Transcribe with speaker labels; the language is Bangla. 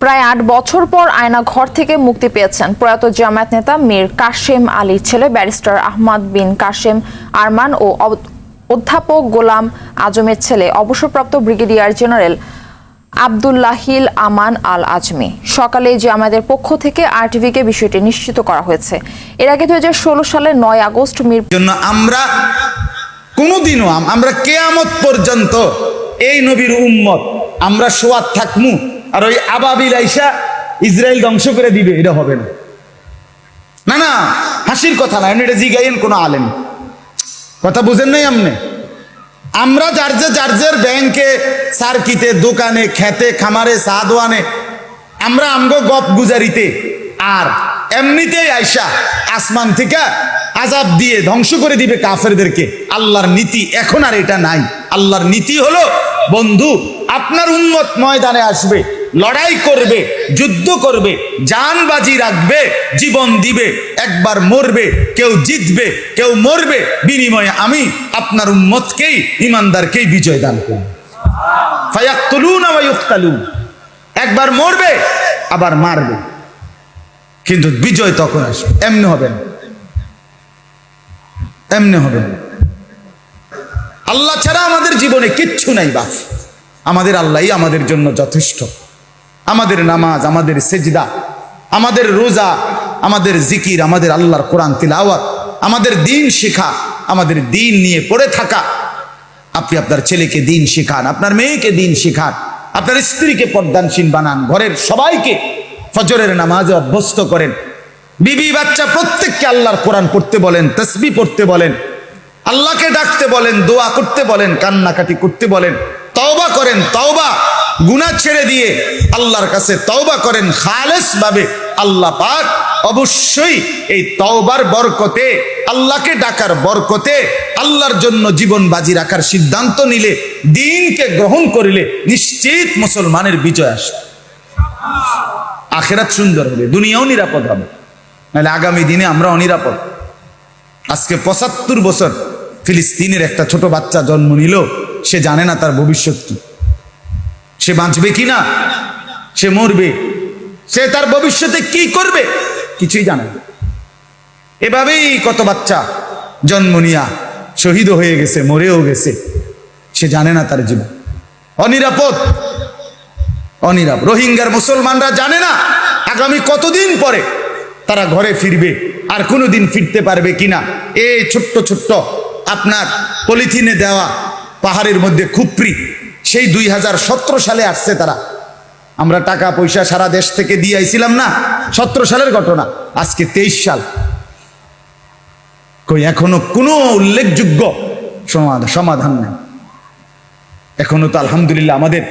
Speaker 1: প্রায় ৮ বছর পর আয়না ঘর থেকে মুক্তি পেয়েছেন প্রয়াত জামায়াত নেতা মীর কাশেম আলীর ছেলে ব্যারিস্টার আহমদ বিন কাশেম আরমান ও অধ্যাপক গোলাম আজমের ছেলে অবসরপ্রাপ্ত ব্রিগেডিয়ার জেনারেল আব্দুল্লাহিল আমান আল আজমি। সকালে জামায়াতের পক্ষ থেকে আরটিভিকে বিষয়টি নিশ্চিত করা হয়েছে। এর আগে ২০১৬ সালের ৯ আগস্ট মীর
Speaker 2: জন্য আমরা কোনোদিনও আমরা কিয়ামত পর্যন্ত এই নবীর উম্মত আমরা সোয়াত থাকমু আর ওই আবাবিল আইসা ইসরায়েল ধ্বংস করে দিবে, এটা হবে না। না না, হাসির কথা না, এটা জিগাইন কোনো আলেম, কথা বুঝেন নাই আমনে। আমরা যার ব্যাংকে, সার্কিতে, দোকানে, খেতে, খামারে, চা দোয়ানে আমরা আমগো গপ গুজারিতে আর এমনিতেই আইসা আসমান থেকে আযাব দিয়ে ধ্বংস করে দিবে কাফেরদেরকে। আল্লাহর নীতি এখন আর এটা নাই। আল্লাহর নীতি হলো, বন্ধু আপনার উম্মত ময়দানে আসবে, লড়াই করবে, যুদ্ধ করবে, জান বাজি রাখবে, জীবন দিবে, একবার মরবে, কেউ জিতবে, কেউ মরবে, বিনিময়ে আমি আপনার উম্মতকেই, ইমানদারকেই বিজয় দান করব। ফায়াকতুলুনা ওয়া ইউকতালুন, একবার মরবে আবার মারবে, কিন্তু বিজয় তখন আসবে। এমনি হবে না, এমনি হবে না। আল্লাহ ছাড়া আমাদের জীবনে কিচ্ছু নাই বাস। আমাদের আল্লাহই আমাদের জন্য যথেষ্ট। আমাদের নামাজ, আমাদের সেজদা, আমাদের রোজা, আমাদের জিকির, আমাদের আল্লাহর কোরআন তিলাওয়াত, আমাদের দিন শেখা, আমাদের দিন নিয়ে পড়ে থাকা। আপনি আপনার ছেলেকে দিন শেখান, আপনার মেয়েকে দিন শেখান, আপনার স্ত্রীকে পর্দানশীল বানান, ঘরের সবাইকে ফজরের নামাজে অভ্যস্ত করেন, বিবি বাচ্চা প্রত্যেককে আল্লাহর কোরআন পড়তে বলেন, তাসবিহ পড়তে বলেন, আল্লাহকে ডাকতে বলেন, দোয়া করতে বলেন, কান্নাকাটি করতে বলেন, তওবা করেন। তওবা গুনাহ ছেড়ে দিয়ে আল্লাহর কাছে তওবা করেন খালেস ভাবে। আল্লাহ পাক অবশ্যই এই তওবার বরকতে, আল্লাহকে ডাকার বরকতে, আল্লাহর জন্য জীবন বাজি রাখার সিদ্ধান্ত নিলে, দ্বীনকে গ্রহণ করিলে নিশ্চিত মুসলমানের বিজয় আসে। আখিরাত সুন্দর হবে, দুনিয়াও নিরাপদ হবে। নাহলে আগামী দিনে আমরা অনিরাপদ। আজকে ৭৫ বছর ফিলিস্তিনের একটা ছোট বাচ্চা জন্ম নিল, সে জানে না তার ভবিষ্যৎ কি, সে বাঁচবে কি না, সে মরবে, সে তার ভবিষ্যতে কি করবে কিছুই জানে না। এভাবেই কত বাচ্চা জন্ম নিয়া শহীদ হয়ে গেছে, মরেও গেছে, সে জানে না তার জীবন অনিরাপদ। অনিরাপদ রোহিঙ্গার মুসলমানরা জানে না আগামী কতদিন পরে তারা ঘরে ফিরবে, আর কোনোদিন ফিরতে পারবে কিনা। এই ছোট্ট ছোট্ট আপনার পলিথিনে দেওয়া পাহাড়ের মধ্যে খুপড়ি, সেই 2017 সালে আসছে তারা। আমরা টাকা পয়সা সারা দেশ থেকে দিয়ে আইছিলাম না, 17 সালের ঘটনা, আজকে 23 সাল। কই এখনো কোনো উল্লেখযোগ্য সমাধান নেই। এখনো তো আলহামদুলিল্লাহ আমাদের